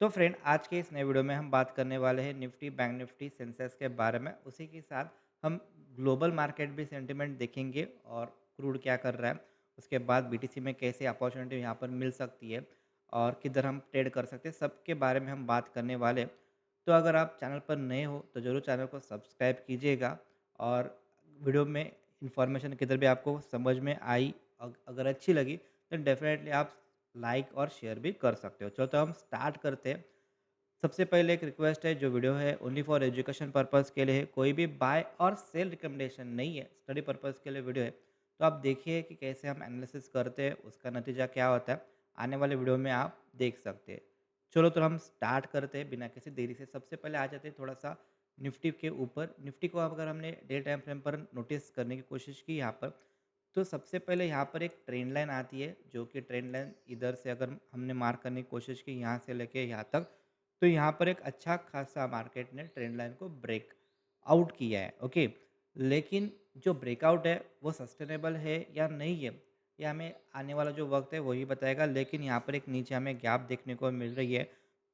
तो फ्रेंड आज के इस नए वीडियो में हम बात करने वाले हैं निफ्टी बैंक निफ्टी सेंसेक्स के बारे में। उसी के साथ हम ग्लोबल मार्केट भी सेंटिमेंट देखेंगे और क्रूड क्या कर रहा है। उसके बाद बीटीसी में कैसे अपॉर्चुनिटी यहाँ पर मिल सकती है और किधर हम ट्रेड कर सकते हैं, सबके बारे में हम बात करने वाले हैं। तो अगर आप चैनल पर नए हो तो ज़रूर चैनल को सब्सक्राइब कीजिएगा और वीडियो में इंफॉर्मेशन किधर भी आपको समझ में आई, अगर अच्छी लगी तो डेफिनेटली आप लाइक और शेयर भी कर सकते हो। चलो तो हम स्टार्ट करते हैं। सबसे पहले एक रिक्वेस्ट है, जो वीडियो है ओनली फॉर एजुकेशन पर्पज़ के लिए है, कोई भी बाय और सेल रिकमेंडेशन नहीं है, स्टडी पर्पज़ के लिए वीडियो है। तो आप देखिए कि कैसे हम एनालिसिस करते हैं, उसका नतीजा क्या होता है, आने वाले वीडियो में आप देख सकते हैं। चलो तो हम स्टार्ट करते हैं बिना किसी देरी से। सबसे पहले आ जाते हैं थोड़ा-सा निफ्टी के ऊपर। निफ्टी को अगर हमने डे टाइम फ्रेम पर नोटिस करने की कोशिश की यहाँ पर, तो सबसे पहले यहाँ पर एक ट्रेंड लाइन आती है, जो कि ट्रेंड लाइन इधर से अगर हमने मार्क करने की कोशिश की यहाँ से लेके यहाँ तक, तो यहाँ पर एक अच्छा खासा मार्केट ने ट्रेंड लाइन को ब्रेक आउट किया है। ओके, लेकिन जो ब्रेकआउट है वो सस्टेनेबल है या नहीं है, ये हमें आने वाला जो वक्त है वही बताएगा। लेकिन यहाँ पर एक नीचे हमें गैप देखने को मिल रही है।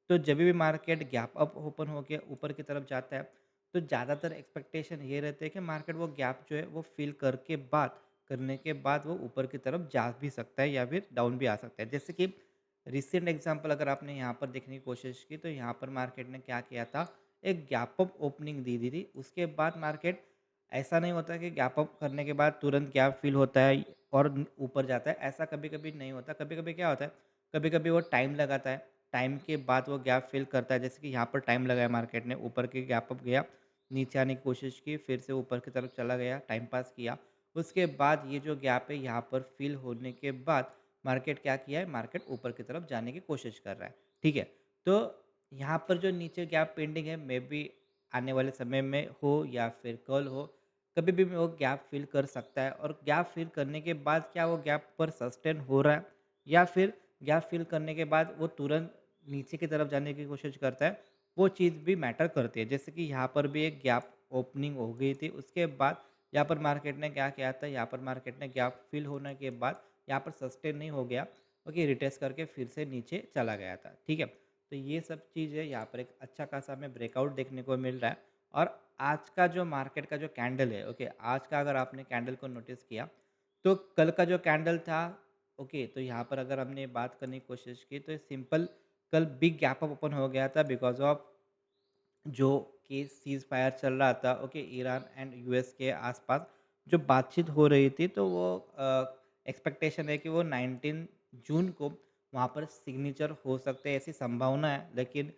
तो जब भी मार्केट गैप अप ओपन होकर ऊपर की तरफ जाता है, तो ज़्यादातर एक्सपेक्टेशन ये रहते हैं कि मार्केट वो गैप जो है वो फिल करने के बाद वो ऊपर की तरफ जा भी सकता है या फिर डाउन भी आ सकता है। जैसे कि रिसेंट एग्जांपल अगर आपने यहाँ पर देखने की कोशिश की, तो यहाँ पर मार्केट ने क्या किया था, एक गैप अप ओपनिंग दी दी थी। उसके बाद मार्केट, ऐसा नहीं होता कि गैप अप करने के बाद तुरंत गैप फिल होता है और ऊपर जाता है, ऐसा कभी कभी नहीं होता। कभी कभी क्या होता है, कभी कभी वो टाइम लगाता है, टाइम के बाद वो गैप फिल करता है। जैसे कि यहाँ पर टाइम लगाया, मार्केट ने ऊपर के गैप अप गया, नीचे आने की कोशिश की, फिर से ऊपर की तरफ चला गया, टाइम पास किया। उसके बाद ये जो गैप है यहाँ पर फिल होने के बाद मार्केट क्या किया है, मार्केट ऊपर की तरफ जाने की कोशिश कर रहा है। ठीक है, तो यहाँ पर जो नीचे गैप पेंडिंग है, मे बी आने वाले समय में हो या फिर कल हो, कभी भी वो गैप फिल कर सकता है। और गैप फिल करने के बाद क्या वो गैप पर सस्टेन हो रहा है, या फिर गैप फिल करने के बाद वो तुरंत नीचे की तरफ जाने की कोशिश करता है, वो चीज़ भी मैटर करती है। जैसे कि यहाँ पर भी एक गैप ओपनिंग हो गई थी, उसके बाद यहाँ पर मार्केट ने क्या किया था, यहाँ पर मार्केट ने गैप फिल होने के बाद यहाँ पर सस्टेन नहीं हो गया, ओके, रिटेस्ट करके फिर से नीचे चला गया था। ठीक है, तो ये सब चीज़ है, यहाँ पर एक अच्छा खासा हमें ब्रेकआउट देखने को मिल रहा है। और आज का जो मार्केट का जो कैंडल है, ओके, आज का अगर आपने कैंडल को नोटिस किया, तो कल का जो कैंडल था, ओके, तो यहाँ पर अगर हमने बात करने की कोशिश की, तो सिंपल कल बिग गैप अप ओपन हो गया था बिकॉज ऑफ जो कि सीज़ फायर चल रहा था, ओके, ईरान एंड यूएस के आसपास जो बातचीत हो रही थी, तो वो एक्सपेक्टेशन है कि वो 19 जून को वहाँ पर सिग्नेचर हो सकते हैं, ऐसी संभावना है। लेकिन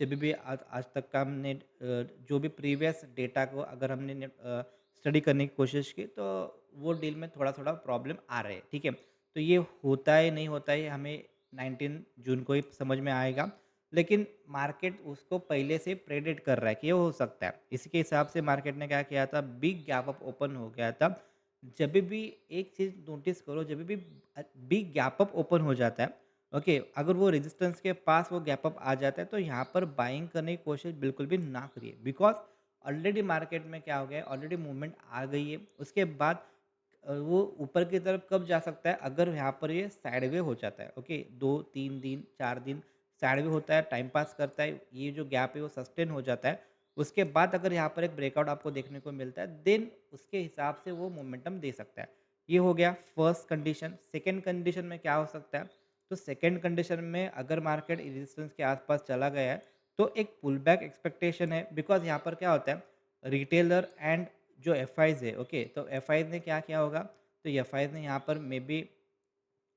जब भी आज आज तक का हमने जो भी प्रीवियस डेटा को अगर हमने स्टडी करने की कोशिश की, तो वो डील में थोड़ा-थोड़ा प्रॉब्लम आ रहे हैं। ठीक है, तो ये होता है, नहीं होता है, हमें 19 जून को ही समझ में आएगा। लेकिन मार्केट उसको पहले से प्रेडिक्ट कर रहा है कि ये हो सकता है। इसी के हिसाब से मार्केट ने क्या किया था, बिग गैप अप ओपन हो गया था। जब भी एक चीज़ नोटिस करो, जब भी बिग गैप अप ओपन हो जाता है, ओके, अगर वो रेजिस्टेंस के पास वो गैप अप आ जाता है, तो यहाँ पर बाइंग करने की कोशिश बिल्कुल भी ना करिए। बिकॉज़ ऑलरेडी मार्केट में क्या हो गया है, ऑलरेडी मूवमेंट आ गई है। उसके बाद वो ऊपर की तरफ कब जा सकता है, अगर यहाँ पर ये साइडवे हो जाता है, ओके, 2-3 दिन, 4 दिन साइडवे होता है, टाइम पास करता है, ये जो गैप है वो सस्टेन हो जाता है। उसके बाद अगर यहाँ पर एक ब्रेकआउट आपको देखने को मिलता है, देन उसके हिसाब से वो मोमेंटम दे सकता है। ये हो गया फर्स्ट कंडीशन। सेकंड कंडीशन में क्या हो सकता है, तो सेकंड कंडीशन में अगर मार्केट रेजिस्टेंस के आसपास चला गया है, तो एक पुल बैक एक्सपेक्टेशन है। बिकॉज़ यहाँ पर क्या होता है, रिटेलर एंड जो एफआईज़ है, ओके, तो एफआईज़ ने क्या किया होगा, तो एफआईज़ ने यहाँ पर मे बी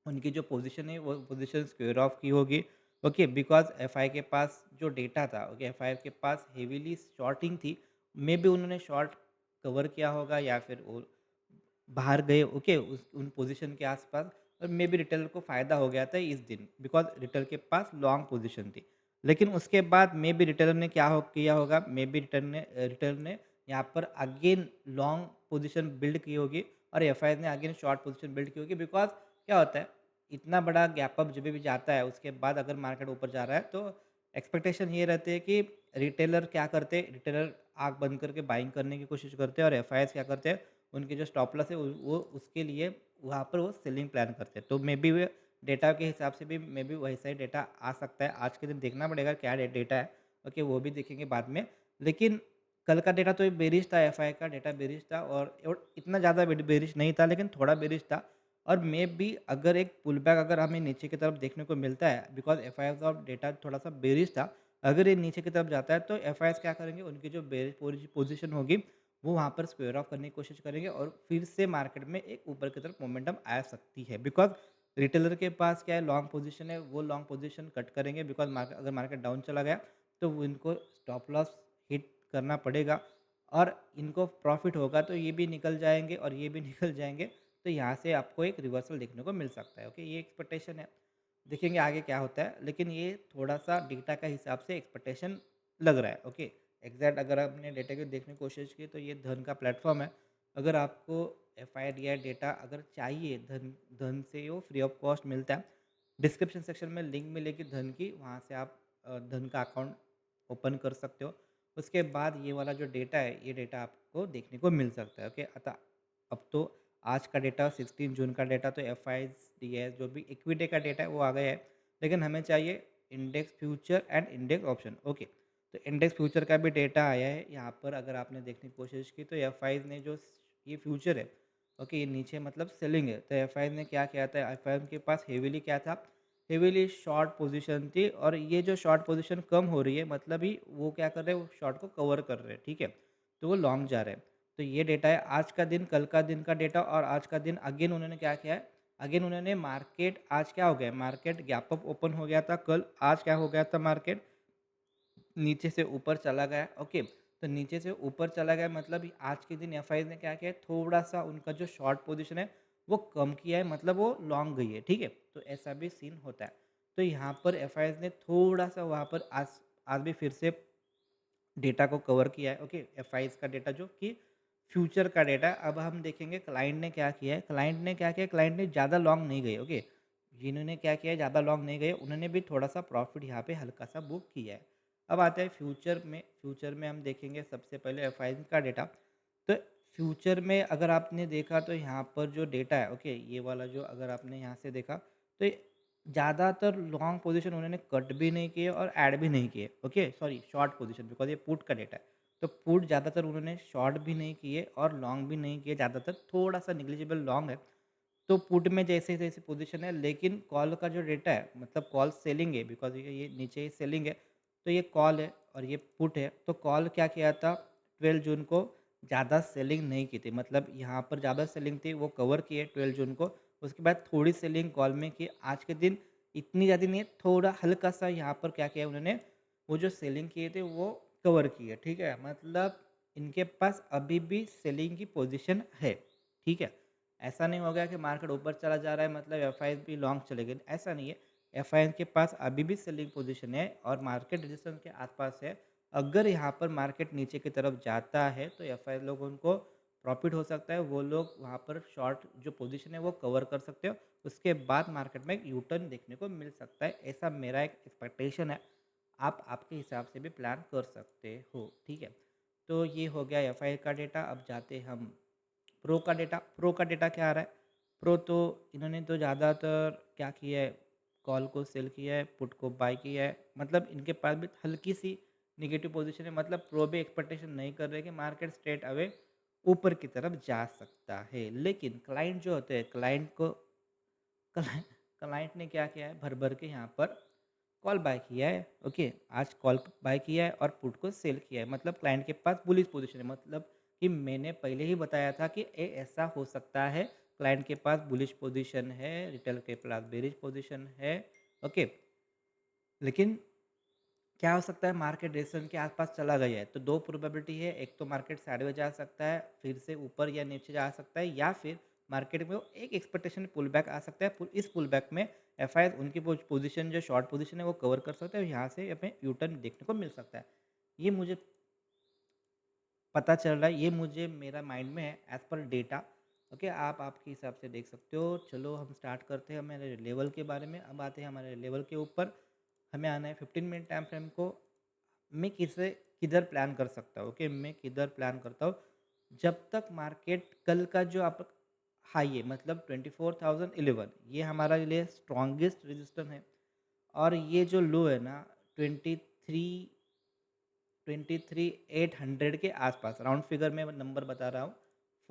उनकी जो पोजीशन है वो पोजीशन स्क्वेयर ऑफ की होगी, ओके, बिकॉज़ एफआई के पास जो डेटा था, ओके, एफआई के पास हेवीली शॉर्टिंग थी, मे बी उन्होंने शॉर्ट कवर किया होगा या फिर वो बाहर गए, ओके, उस उन पोजीशन के आसपास। और मे बी रिटेलर को फ़ायदा हो गया था इस दिन, बिकॉज़ रिटेलर के पास लॉन्ग पोजीशन थी। लेकिन उसके बाद मे बी रिटेलर ने क्या हो किया होगा, मे बी रिटेलर ने यहाँ पर अगेन लॉन्ग पोजीशन बिल्ड की होगी और एफआई ने अगेन शॉर्ट पोजीशन बिल्ड की होगी। बिकॉज़ क्या होता है, इतना बड़ा गैप अप जब भी जाता है, उसके बाद अगर मार्केट ऊपर जा रहा है, तो एक्सपेक्टेशन ये रहती है कि रिटेलर क्या करते हैं, रिटेलर आँख बंद करके बाइंग करने की कोशिश करते हैं और एफआईज़ क्या करते हैं, उनके जो स्टॉप लॉस है वो उसके लिए वहाँ पर वो सेलिंग प्लान करते हैं। तो मे बी वे डेटा के हिसाब से भी मे बी वैसा ही डेटा आ सकता है। आज के दिन देखना पड़ेगा क्या डेटा है, ओके वो भी देखेंगे बाद में। लेकिन कल का डेटा तो बेरिश था, एफआई का डेटा बेरिश था और इतना ज़्यादा बेरिश नहीं था लेकिन थोड़ा बेरिश था। और मे बी अगर एक पुल बैक अगर हमें नीचे की तरफ देखने को मिलता है बिकॉज़ एफआईआईज़ ऑफ डेटा थोड़ा-सा बेरिश था। अगर ये नीचे की तरफ जाता है तो एफआईआईज़ क्या करेंगे, उनकी जो बेरिश पोज़ीशन होगी वो वहाँ पर स्क्वेयर ऑफ करने की कोशिश करेंगे और फिर से मार्केट में एक ऊपर की तरफ मोमेंटम आ सकती है। बिकॉज़ रिटेलर के पास क्या है, लॉन्ग पोज़ीशन है, वो लॉन्ग पोज़ीशन कट करेंगे बिकॉज़ अगर मार्केट डाउन चला गया तो वो इनको स्टॉप लॉस हिट करना पड़ेगा और इनको प्रॉफ़िट होगा तो ये भी निकल जाएँगे और ये भी निकल जाएँगे। तो यहाँ से आपको एक रिवर्सल देखने को मिल सकता है, ओके? ये एक्सपेक्टेशन है। देखेंगे आगे क्या होता है, लेकिन ये थोड़ा-सा डेटा का हिसाब से एक्सपेक्टेशन लग रहा है, ओके? एग्ज़ैक्ट अगर आपने डेटा को देखने की कोशिश की तो ये धन का प्लेटफ़ॉर्म है। अगर आपको एफआईआई डेटा अगर चाहिए धन धन से वो फ्री ऑफ कॉस्ट मिलता है। डिस्क्रिप्शन सेक्शन में लिंक मिलेगी धन की, वहाँ से आप धन का अकाउंट ओपन कर सकते हो। उसके बाद ये वाला जो डेटा है, ये डेटा आपको देखने को मिल सकता है, ओके? अतः अब तो आज का डेटा 16 जून का डेटा तो एफआईडीएस जो भी इक्विटी का डेटा है वो आ गया है। लेकिन हमें चाहिए index future and index option, okay? तो इंडेक्स फ्यूचर का भी डेटा आया है यहाँ पर। अगर आपने देखने की कोशिश की तो एफआईज ने जो ये फ्यूचर है, ओके, ये नीचे मतलब सेलिंग है। तो एफआईज ने क्या किया था, एफआईज के पास हेवीली क्या था, हेवीली शॉर्ट पोजीशन थी और ये जो शॉर्ट पोजीशन कम हो रही है मतलब ही वो क्या कर रहे हैं, वो शॉर्ट को कवर कर रहे हैं, ठीक है? तो वो लॉन्ग जा रहे हैं। तो ये डेटा है आज का दिन, कल का दिन का डेटा और आज का दिन अगेन उन्होंने क्या किया है, अगेन उन्होंने मार्केट आज क्या हो गया है, मार्केट गैप अप ओपन हो गया था कल, आज क्या हो गया था, मार्केट नीचे से ऊपर चला गया, ओके? तो नीचे से ऊपर चला गया मतलब आज के दिन एफआईज ने क्या किया है, थोड़ा-सा उनका जो शॉर्ट पोजीशन है, वो कम किया है मतलब वो लॉन्ग गई है, ठीक है? तो ऐसा भी सीन होता है। तो यहाँ पर एफआईज ने थोड़ा-सा वहाँ पर आज आज भी फिर से डेटा को कवर किया है, ओके? एफआईज का डेटा जो कि फ्यूचर का डेटा है। अब हम देखेंगे क्लाइंट ने क्या किया है, क्लाइंट ने क्या किया है, क्लाइंट ने ज़्यादा लॉन्ग नहीं गए, ओके? जिन्होंने क्या किया है, ज़्यादा लॉन्ग नहीं गए, उन्होंने भी थोड़ा-सा प्रॉफ़िट यहाँ पे हल्का-सा बुक किया है। अब आता है फ्यूचर में हम देखेंगे सबसे पहले एफआईज का डेटा। तो फ्यूचर में अगर आपने देखा तो यहाँ पर जो डेटा है, ओके, ये वाला जो अगर आपने यहाँ से देखा तो ज़्यादातर लॉन्ग पोजीशन उन्होंने कट भी नहीं किए और ऐड भी नहीं किए, okay, sorry short position because ये पुट का डेटा है। तो पुट ज़्यादातर उन्होंने शॉर्ट भी नहीं किए और लॉन्ग भी नहीं किए, ज़्यादातर थोड़ा-सा नेग्लिजिबल लॉन्ग है। तो पुट में जैसे-जैसे पोजीशन है लेकिन कॉल का जो डेटा है मतलब कॉल सेलिंग है बिकॉज़ ये नीचे ही सेलिंग है। तो ये कॉल है और ये पुट है। तो कॉल क्या किया था 12 जून को, ज़्यादा सेलिंग नहीं की थी मतलब यहाँ पर ज़्यादा सेलिंग थी वो कवर किए 12 जून को। उसके बाद थोड़ी सेलिंग कॉल में की, आज के दिन इतनी ज़्यादा नहीं है, थोड़ा हल्का-सा यहाँ पर क्या किया उन्होंने, वो जो सेलिंग किए थे वो कवर किए, ठीक है? मतलब इनके पास अभी भी सेलिंग की पोज़ीशन है, ठीक है? ऐसा नहीं हो गया कि मार्केट ऊपर चला जा रहा है मतलब एफआई भी लॉन्ग चले गए, ऐसा नहीं है। एफआई के पास अभी भी सेलिंग पोजीशन है और मार्केट रेजिस्टेंस के आसपास है। अगर यहाँ पर मार्केट नीचे की तरफ जाता है तो एफआई लोगों को प्रॉफिट हो सकता है, वो लोग वहाँ पर शॉर्ट जो पोजीशन है वो कवर कर सकते हो। उसके बाद मार्केट में एक यू टर्न देखने को मिल सकता है, ऐसा मेरा एक एक्सपेक्टेशन है। आप आपके हिसाब से भी प्लान कर सकते हो, ठीक है? तो ये हो गया एफआई का डेटा। अब जाते हम प्रो का डेटा क्या आ रहा है? प्रो तो इन्होंने तो ज़्यादातर क्या किया है, कॉल को सेल किया है, पुट को बाय किया है। मतलब इनके पास भी हल्की-सी नेगेटिव पोज़ीशन है मतलब प्रो भी एक्सपेक्टेशन नहीं कर रहे कि मार्केट स्ट्रेट अवे ऊपर की तरफ जा सकता है। लेकिन क्लाइंट जो होते हैं, क्लाइंट ने क्या किया है, भर-भर के यहाँ पर कॉल बाय किया है, ओके? आज कॉल बाय किया है और पुट को सेल किया है। मतलब क्लाइंट के पास बुलिश पोज़ीशन है, मतलब कि मैंने पहले ही बताया था कि ऐसा हो सकता है, क्लाइंट के पास बुलिश पोज़ीशन है, रिटेल के पास बेरिश पोज़ीशन है, ओके? लेकिन क्या हो सकता है, मार्केट रेजिस्टेंस के आसपास चला गया है तो 2 प्रोबेबिलिटी है, एक तो मार्केट साइडवेज जा सकता है, फिर से ऊपर या नीचे जा सकता है या फिर मार्केट में वो एक एक्सपेक्टेशन पुल बैक आ सकता है। इस पुल बैक में एफआई उनकी पोजीशन जो शॉर्ट पोजीशन है वो कवर कर सकता है और यहाँ से हमें यू टर्न देखने को मिल सकता है। ये मुझे पता चल रहा है, ये मुझे मेरा माइंड में है एज़ पर डेटा, ओके? आप आपके हिसाब से देख सकते हो। चलो हम स्टार्ट करते हैं हमारे लेवल के बारे में। अब आते हैं हमारे लेवल के ऊपर। हमें आना है 15 मिनट टाइम फ्रेम को मैं किसे किधर प्लान कर सकता हूँ, ओके? मैं किधर प्लान करता हूँ, जब तक मार्केट कल का जो आप हाई है, मतलब 24,011 ये हमारे लिए स्ट्रॉन्गेस्ट रेजिस्टेंस है। और ये जो लो है ना 23 23,800 के आसपास, राउंड फिगर में नंबर बता रहा हूँ।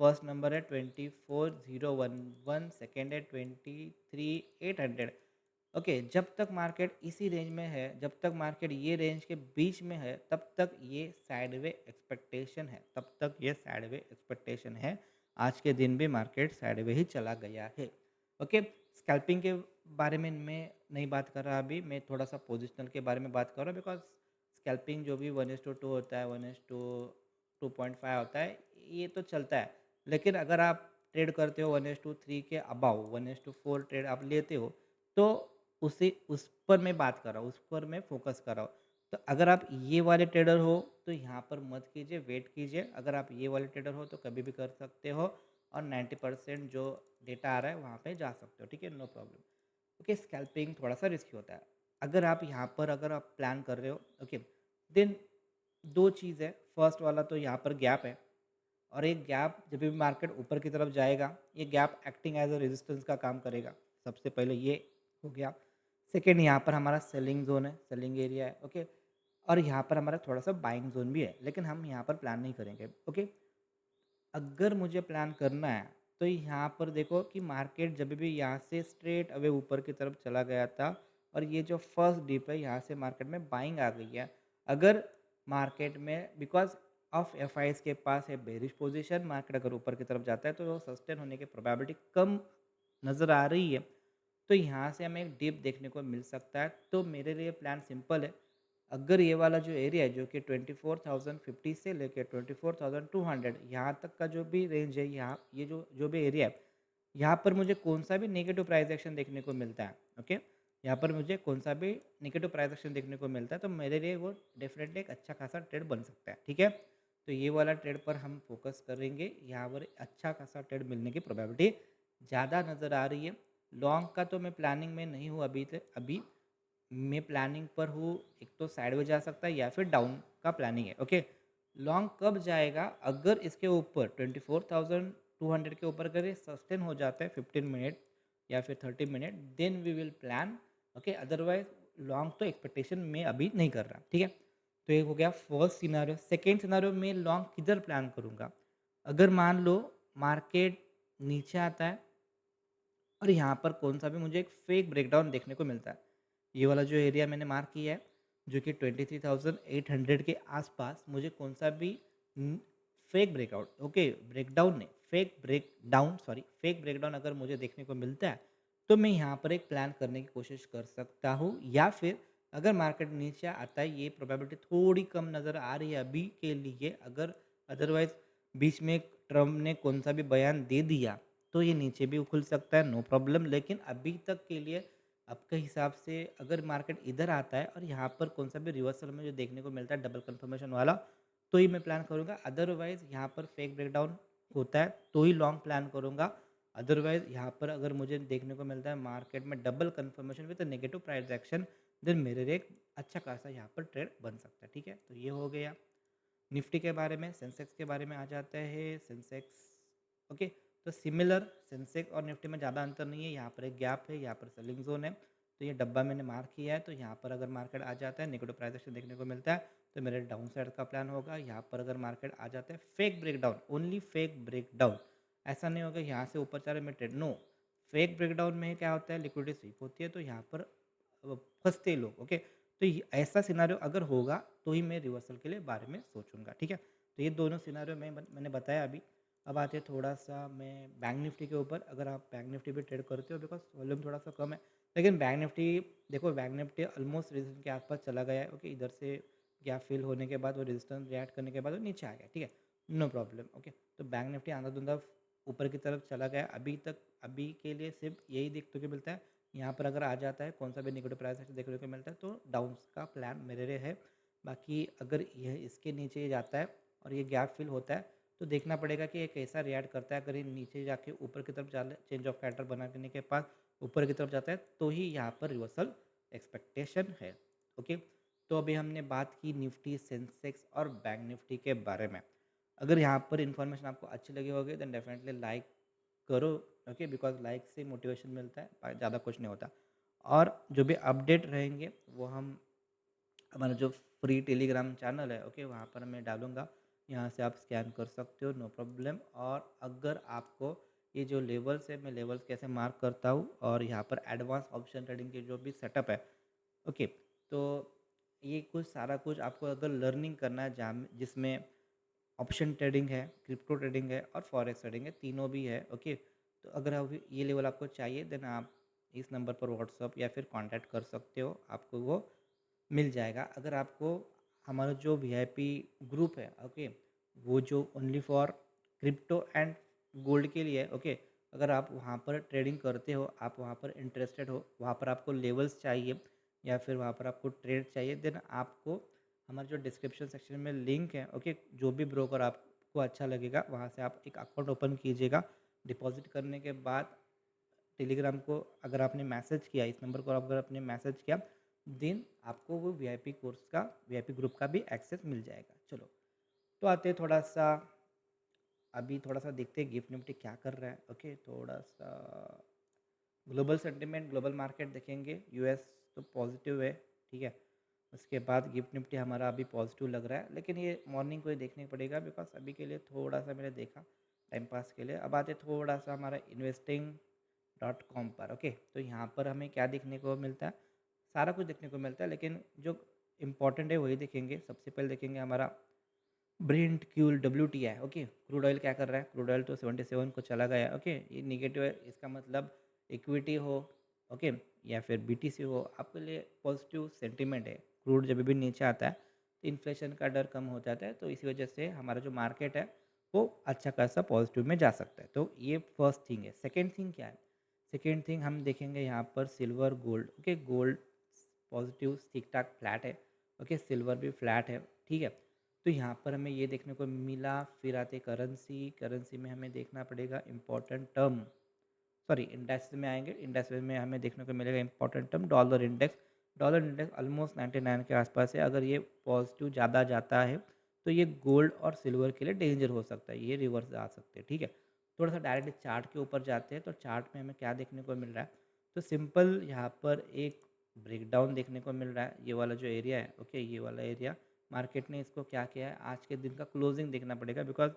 फर्स्ट नंबर है 24,011, सेकेंड है 23,800। ओके, जब तक मार्केट इसी रेंज में है, जब तक मार्केट ये रेंज के बीच में है, तब तक ये साइडवे एक्सपेक्टेशन है, तब तक ये साइडवे एक्सपेक्टेशन है। आज के दिन भी मार्केट साइडवे ही चला गया है। ओके, स्कैल्पिंग के बारे में मैं नहीं बात कर रहा अभी, मैं थोड़ा सा पोजिशनल के बारे में बात कर रहा हूँ, बिकॉज स्कैल्पिंग जो भी 1:2 होता है, 1:2.5 होता है, ये तो चलता है। लेकिन अगर आप ट्रेड करते हो 1:3 के अबाव, 1:4 ट्रेड आप लेते हो, तो उस पर मैं बात कर रहा हूँ, उस पर मैं फ़ोकस कर रहा हूँ। तो अगर आप ये वाले ट्रेडर हो, तो यहाँ पर मत कीजिए, वेट कीजिए। अगर आप ये वाले ट्रेडर हो, तो कभी भी कर सकते हो और 90% जो डेटा आ रहा है, वहाँ पे जा सकते हो। ठीक है, नो प्रॉब्लम। ओके, स्कैल्पिंग थोड़ा-सा रिस्की होता है। अगर आप प्लान कर रहे हो, ओके, देन 2 चीज़ है। फर्स्ट वाला तो यहाँ पर गैप है, और एक गैप जब भी मार्केट ऊपर की तरफ जाएगा, ये gap acting as a resistance का काम करेगा। सबसे पहले ये हो गया। सेकंड, यहाँ पर हमारा सेलिंग ज़ोन है, सेलिंग एरिया है, ओके? और यहाँ पर हमारा थोड़ा-सा बाइंग ज़ोन भी है, लेकिन हम यहाँ पर प्लान नहीं करेंगे, ओके? अगर मुझे प्लान करना है, तो यहाँ पर देखो कि मार्केट जब भी यहाँ से स्ट्रेट अवे ऊपर की तरफ चला गया था, और ये जो फर्स्ट डिप है, यहाँ से मार्केट में बाइंग आ गई है। अगर मार्केट में बिकॉज़ ऑफ एफआईएस के पास है बेरिश पोजीशन, मार्केट अगर ऊपर की तरफ जाता है, तो वो सस्टेन होने की प्रोबेबिलिटी कम नज़र आ रही है। तो यहाँ से हमें एक डिप देखने को मिल सकता है। तो मेरे लिए प्लान सिंपल है। अगर ये वाला जो एरिया है, जो कि 24,050 से लेके 24,200, यहाँ तक का जो भी रेंज है, यहाँ ये जो जो भी एरिया है, यहाँ पर मुझे कौन-सा भी नेगेटिव प्राइस एक्शन देखने को मिलता है, ओके? यहाँ पर मुझे कौन-सा भी नेगेटिव प्राइस एक्शन देखने को मिलता है, तो मेरे लिए वो डेफ़िनेटली एक अच्छा खासा ट्रेड बन सकता है, ठीक है? तो ये वाला ट्रेड पर हम फ़ोकस करेंगे, यहाँ पर अच्छा खासा ट्रेड मिलने की प्रोबेबिलिटी ज़्यादा नज़र आ रही है। लॉन्ग का तो मैं प्लानिंग में नहीं हूँ अभी मैं प्लानिंग पर हूँ। एक तो साइडवेज जा सकता है या फिर डाउन का प्लानिंग है, ओके? लॉन्ग कब जाएगा? अगर इसके ऊपर 24,200 के ऊपर अगर ये सस्टेन हो जाता है 15 मिनट या फिर 30 minute, then we will plan, okay? Otherwise long तो एक्सपेक्टेशन मैं अभी नहीं कर रहा, ठीक है? तो ये हो गया फर्स्ट सिनारियो। सेकेंड सिनारियो में लॉन्ग किधर प्लान करूँगा? अगर मान लो मार्केट नीचे आता है और यहाँ पर कौन-सा भी मुझे एक फेक ब्रेकडाउन देखने को मिलता है। ये वाला जो एरिया मैंने मार्क किया है, जो कि 23,800 के आसपास मुझे कौन-सा भी उम, फेक ब्रेकआउट, ओके, ब्रेकडाउन नहीं, फेक ब्रेकडाउन अगर मुझे देखने को मिलता है, तो मैं यहाँ पर एक प्लान करने की कोशिश कर सकता हूँ। या फिर अगर मार्केट नीचे आता है, ये प्रोबेबिलिटी थोड़ी कम नज़र आ रही है अभी के लिए, अगर अदरवाइज़ बीच में ट्रम्प ने कौन-सा भी बयान दे दिया, तो ये नीचे भी खुल सकता है, नो प्रॉब्लम। लेकिन अभी तक के लिए आपके हिसाब से अगर मार्केट इधर आता है और यहाँ पर कौन-सा भी रिवर्सल में जो देखने को मिलता है डबल कंफर्मेशन वाला, तो ही मैं प्लान करूँगा। अदरवाइज़ यहाँ पर फेक ब्रेकडाउन होता है, तो ही लॉन्ग प्लान करूँगा। अदरवाइज़ यहाँ पर अगर मुझे देखने को मिलता है मार्केट में double confirmation with negative price action, then मेरे लिए एक अच्छा खासा यहाँ पर ट्रेड बन सकता है, ठीक है? तो ये हो गया निफ्टी के बारे में। सेंसेक्स के बारे में आ जाता है। सेंसेक्स, ओके, तो सिमिलर सेंसेक्स और निफ्टी में ज़्यादा अंतर नहीं है। यहाँ पर एक गैप है, यहाँ पर सेलिंग जोन है, तो ये डब्बा मैंने मार्क किया है। तो यहाँ पर अगर मार्केट आ जाता है, नेगेटिव प्राइस एक्शन देखने को मिलता है, तो मेरे डाउन साइड का प्लान होगा। यहाँ पर अगर मार्केट आ जाता है fake breakdown, only fake breakdown, ऐसा नहीं होगा यहाँ से ऊपर चले मैं ट्रेड, नो। फेक ब्रेकडाउन में क्या होता है, लिक्विडिटी स्वीप होती है, तो यहाँ पर फंसते लोग, ओके? तो ऐसा सिनारियो अगर होगा, तो ही मैं रिवर्सल के लिए बारे में सोचूंगा, ठीक है? तो ये दोनों सिनारियो मैंने बताया अभी। अब आते हैं थोड़ा सा मैं बैंक निफ्टी के ऊपर। अगर आप बैंक निफ्टी भी ट्रेड करते हो, बिकॉज वॉल्यूम थोड़ा सा कम है, लेकिन बैंक निफ्टी, देखो बैंक निफ्टी ऑलमोस्ट रेजिस्टेंस के आसपास चला गया है, ओके? इधर से गैप फिल होने के बाद वो रेजिस्टेंस रिएक्ट करने के बाद वो नीचे आ गया, ठीक है? No problem, okay? तो बैंक निफ्टी आंधा धुंधा ऊपर की तरफ चला गया अभी तक। अभी के लिए सिर्फ यही देखने को मिलता है। यहाँ पर अगर आ जाता है कौन सा भी नेगेटिव प्राइस एक्शन देखने को मिलता है, तो डाउन्स का प्लान मेरे लिए है। बाकी अगर यह इसके नीचे ये जाता है और ये गैप फिल होता है, तो देखना पड़ेगा कि ये कैसा रिएक्ट करता है। अगर ये नीचे जाके ऊपर की तरफ जा चेंज ऑफ कैरेक्टर बनाने के बाद ऊपर की तरफ जाता है, तो ही यहाँ पर रिवर्सल एक्सपेक्टेशन है, ओके? तो अभी हमने बात की निफ्टी, सेंसेक्स और बैंक निफ्टी के बारे में। अगर यहाँ पर इन्फॉर्मेशन आपको अच्छी लगी होगी, देन डेफिनेटली लाइक करो, ओके, बिकॉज़ लाइक से मोटिवेशन मिलता है, ज़्यादा कुछ नहीं होता। और जो भी अपडेट रहेंगे वो हम हमारा जो फ्री टेलीग्राम चैनल है, ओके, वहाँ पर मैं डालूँगा। यहाँ से आप स्कैन कर सकते हो, नो प्रॉब्लम। और अगर आपको ये जो लेवल्स है, मैं लेवल्स कैसे मार्क करता हूँ और यहाँ पर एडवांस ऑप्शन ट्रेडिंग के जो भी सेटअप है, ओके, तो ये कुछ सारा कुछ आपको अगर लर्निंग करना है जहाँ जिसमें ऑप्शन ट्रेडिंग है, क्रिप्टो ट्रेडिंग है और फॉरेक्स ट्रेडिंग है, तीनों भी है, ओके। तो अगर अब ये लेवल आपको चाहिए देन आप इस नंबर पर व्हाट्सअप या फिर कांटेक्ट कर सकते हो, आपको वो मिल जाएगा। अगर आपको हमारा जो वीआईपी ग्रुप है, ओके, वो जो only for crypto and gold के लिए है, ओके, अगर आप वहाँ पर ट्रेडिंग करते हो, आप वहाँ पर इंटरेस्टेड हो, वहाँ पर आपको लेवल्स चाहिए या फिर वहाँ पर आपको ट्रेड चाहिए, देन आपको हमारे जो डिस्क्रिप्शन सेक्शन में लिंक है, ओके, जो भी ब्रोकर आपको अच्छा लगेगा वहाँ से आप एक अकाउंट ओपन कीजिएगा। डिपॉजिट करने के बाद टेलीग्राम को अगर आपने मैसेज किया, इस नंबर को अगर आपने मैसेज किया, देन आपको वो वीआईपी कोर्स का, वीआईपी ग्रुप का भी एक्सेस मिल जाएगा। चलो, तो आते हैं थोड़ा सा, अभी थोड़ा सा देखते हैं गिफ्ट निफ्टी क्या कर रहा है, ओके। थोड़ा सा ग्लोबल सेंटिमेंट, ग्लोबल मार्केट देखेंगे। यूएस तो पॉजिटिव है, ठीक है। उसके बाद गिफ्ट निफ्टी हमारा अभी पॉजिटिव लग रहा है, लेकिन ये मॉर्निंग को ही देखने पड़ेगा बिकॉज अभी के लिए थोड़ा सा मैंने देखा टाइम पास के लिए। अब आते थोड़ा सा हमारा इन्वेस्टिंग डॉट कॉम पर, ओके। तो यहाँ पर हमें क्या देखने को मिलता है, सारा कुछ देखने को मिलता है, लेकिन जो इम्पोर्टेंट है वही देखेंगे। सबसे पहले देखेंगे हमारा Brent Kiul W T I, okay. Crude oil क्या कर रहा है, क्रूड ऑयल तो 77 को चला गया, ओके। ये निगेटिव है, इसका मतलब इक्विटी हो, ओके, या फिर बीटीसी हो, आपके लिए पॉजिटिव सेंटीमेंट है। क्रूड जब भी नीचे आता है तो इन्फ्लेशन का डर कम हो जाता है, तो इसी वजह से हमारा जो मार्केट है वो अच्छा खासा पॉजिटिव में जा सकता है। तो ये फर्स्ट थिंग है। सेकेंड थिंग क्या है, सेकेंड थिंग हम देखेंगे यहाँ पर silver gold, okay. Gold positive ठीक ठाक फ्लैट है, ओके। सिल्वर भी फ्लैट है, ठीक है। तो यहाँ पर हमें ये देखने को मिला। फिर आते करेंसी, करेंसी में हमें देखना पड़ेगा इंपॉर्टेंट टर्म, सॉरी इंडेक्स में आएंगे। इंडेक्स में हमें देखने को मिलेगा important term dollar index. Dollar index almost 99 के आसपास है। अगर ये पॉजिटिव ज़्यादा जाता है तो ये गोल्ड और सिल्वर के लिए डेंजर हो सकता है, ये रिवर्स आ सकते हैं, ठीक है। थोड़ा सा डायरेक्ट चार्ट के ऊपर जाते हैं, तो चार्ट में हमें क्या देखने को मिल रहा है, तो सिंपल यहाँ पर एक ब्रेकडाउन देखने को मिल रहा है। ये वाला जो एरिया है, ओके, ये वाला एरिया मार्केट ने इसको क्या किया है, आज के दिन का क्लोजिंग देखना पड़ेगा बिकॉज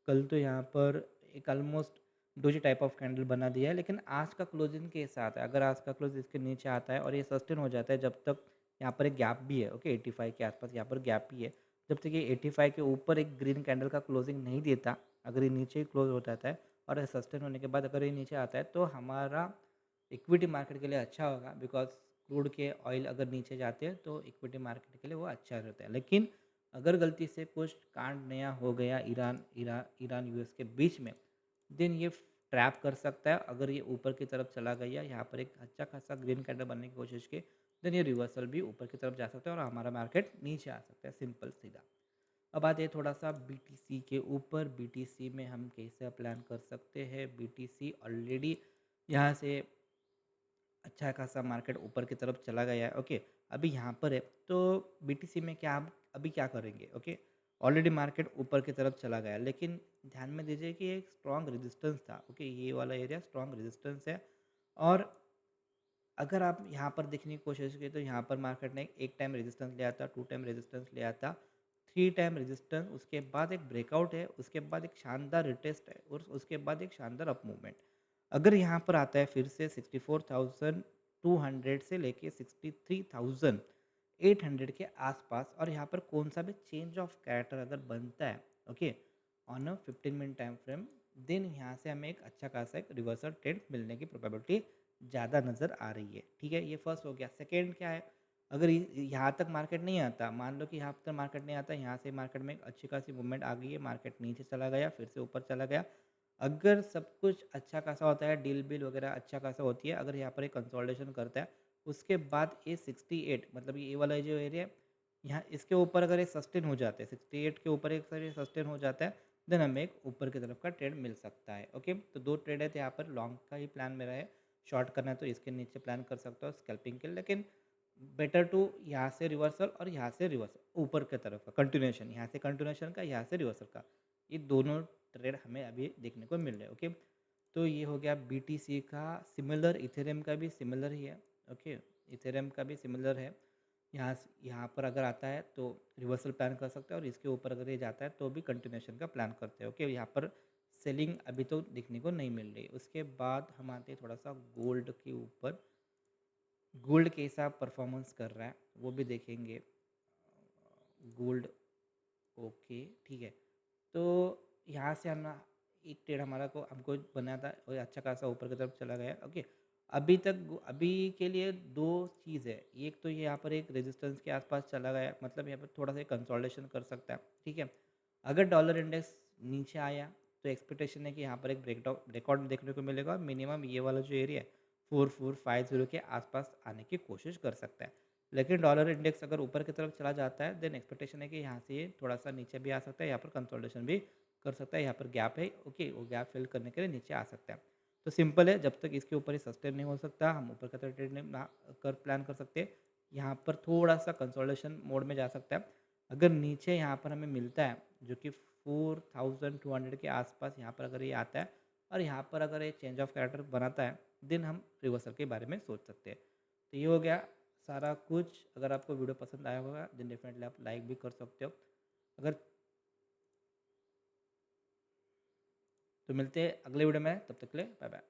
कल तो यहाँ पर एक almost doji type of candle बना दिया है, लेकिन आज का क्लोजिंग के साथ है, अगर आज का क्लोज इसके नीचे आता है और ये सस्टेन हो जाता है, जब तक यहाँ पर एक गैप भी है, ओके, 85 के आसपास यहाँ पर गैप भी है, जब तक ये 85 के ऊपर एक ग्रीन कैंडल का क्लोजिंग नहीं देता, अगर ये नीचे ही क्लोज हो जाता है और सस्टेन होने के बाद अगर ये नीचे आता है, तो हमारा इक्विटी मार्केट के लिए अच्छा होगा बिकॉज क्रूड के ऑयल अगर नीचे जाते हैं तो इक्विटी मार्केट के लिए वो अच्छा रहता है। लेकिन अगर गलती से कुछ कांड नया हो गया ईरान यूएस के बीच में, देन ये ट्रैप कर सकता है। अगर ये ऊपर की तरफ चला गया, यहाँ पर एक अच्छा खासा ग्रीन कैंडल बनने की कोशिश की, देन ये रिवर्सल भी ऊपर की तरफ जा सकता है और हमारा मार्केट नीचे आ सकता है, सिंपल सीधा। अब आते हैं थोड़ा सा बीटीसी के ऊपर। बीटीसी में हम कैसे प्लान कर सकते हैं, बीटीसी ऑलरेडी यहाँ से अच्छा खासा मार्केट ऊपर की तरफ चला गया है, ओके। अभी यहाँ पर है, तो बीटीसी में क्या हम अभी क्या करेंगे, ओके। ऑलरेडी मार्केट ऊपर की तरफ चला गया, लेकिन ध्यान में दीजिए कि एक स्ट्रॉन्ग रेजिस्टेंस था, ओके। ये वाला एरिया स्ट्रॉन्ग रेजिस्टेंस है। और अगर आप यहाँ पर देखने की कोशिश की तो यहाँ पर मार्केट ने एक टाइम रेजिस्टेंस लिया था, 2 टाइम रेजिस्टेंस लिया था, 3 टाइम रेजिस्टेंस, उसके बाद एक ब्रेकआउट है, उसके बाद एक शानदार रिटेस्ट है और उसके बाद एक शानदार अप मूवमेंट। अगर यहाँ पर आता है फिर से 64,200 से लेके 63,800 के आसपास, और यहाँ पर कौन सा भी चेंज ऑफ कैरेक्टर अगर बनता है, okay, on a 15 minute time frame, then यहाँ से हमें एक अच्छा खासा एक रिवर्सल ट्रेंड मिलने की प्रोबेबिलिटी ज़्यादा नज़र आ रही है, ठीक है। ये फर्स्ट हो गया। सेकेंड क्या है, अगर यहाँ तक मार्केट नहीं आता, मान लो कि यहाँ तक मार्केट नहीं आता, यहाँ से मार्केट में एक अच्छी खासी मूवमेंट आ गई है, मार्केट नीचे चला गया, फिर से ऊपर चला गया, अगर सब कुछ अच्छा खासा होता है, डील बिल वगैरह अच्छा खासा होती है, अगर यहाँ पर एक कंसोलिडेशन करता है, उसके बाद ये 68 मतलब ये वाला जो एरिया है, यहाँ इसके ऊपर अगर ये सस्टेन हो जाते हैं, 68 के ऊपर एक सारे सस्टेन हो जाता है, देन हमें एक ऊपर की तरफ का ट्रेड मिल सकता है, ओके। तो दो ट्रेड है, तो यहाँ पर लॉन्ग का ही प्लान मेरा है। शॉर्ट करना है तो इसके नीचे प्लान कर सकता हो स्कैल्पिंग के लिए, लेकिन बेटर टू यहाँ से रिवर्सल और यहाँ से रिवर्सल ऊपर की तरफ का कंटिन्यूएशन, यहाँ से कंटिन्यूएशन का, यहाँ से रिवर्सल का, ये दोनों ट्रेड हमें अभी देखने को मिल रहे हैं, ओके। तो ये हो गया बीटीसी का सिमिलर, इथेरियम का भी सिमिलर ही है। ओके, इथेरियम का भी सिमिलर है। यहाँ पर अगर आता है तो रिवर्सल प्लान कर सकते हैं, और इसके ऊपर अगर ये जाता है तो भी कंटिन्यूएशन का प्लान करते हैं। ओके, यहाँ पर सेलिंग अभी तो दिखने को नहीं मिल रही। उसके बाद हम आते हैं थोड़ा सा गोल्ड के ऊपर। गोल्ड कैसा परफॉर्मेंस कर रहा है वो भी देखेंगे। गोल्ड, ओके ठीक है। तो यहाँ से हम ना एक ट्रेड हमारा को हमको बना था और अच्छा खासा ऊपर की तरफ चला गया। ओके, अभी के लिए दो चीज़ है। एक तो ये यहाँ पर एक रेजिस्टेंस के आसपास चला गया, मतलब यहाँ पर थोड़ा सा कंसोलिडेशन कर सकता है। ठीक है, अगर डॉलर इंडेक्स नीचे आया तो एक्सपेक्टेशन है कि यहाँ पर एक ब्रेकआउट देखने को मिलेगा। मिनिमम ये वाला जो एरिया है 4450 के आसपास आने की कोशिश कर सकता है। लेकिन डॉलर इंडेक्स अगर ऊपर की तरफ चला जाता है देन एक्सपेक्टेशन है कि यहाँ से ये थोड़ा सा नीचे भी आ सकता है, यहाँ पर कंसोलिडेशन भी कर सकता है। यहाँ पर गैप है, ओके, वो गैप फिल करने के लिए नीचे आ सकता है। तो सिंपल है, जब तक इसके ऊपर ही सस्टेन नहीं हो सकता हम ऊपर की तरफ ट्रेड नहीं ना कर प्लान कर सकते। यहाँ पर थोड़ा सा कंसोलिडेशन मोड में जा सकता है। अगर नीचे यहाँ पर हमें मिलता है जो कि 4200 के आसपास यहाँ पर अगर ये आता है और यहाँ पर अगर ये चेंज ऑफ कैरेक्टर बनाता है देन हम रिवर्सल के बारे में सोच सकते हैं। तो ये हो गया सारा कुछ। अगर आपको वीडियो पसंद आया होगा देन डेफिनेटली आप लाइक भी कर सकते हो। अगर तो मिलते हैं अगले वीडियो में, तब तक के लिए बाय बाय।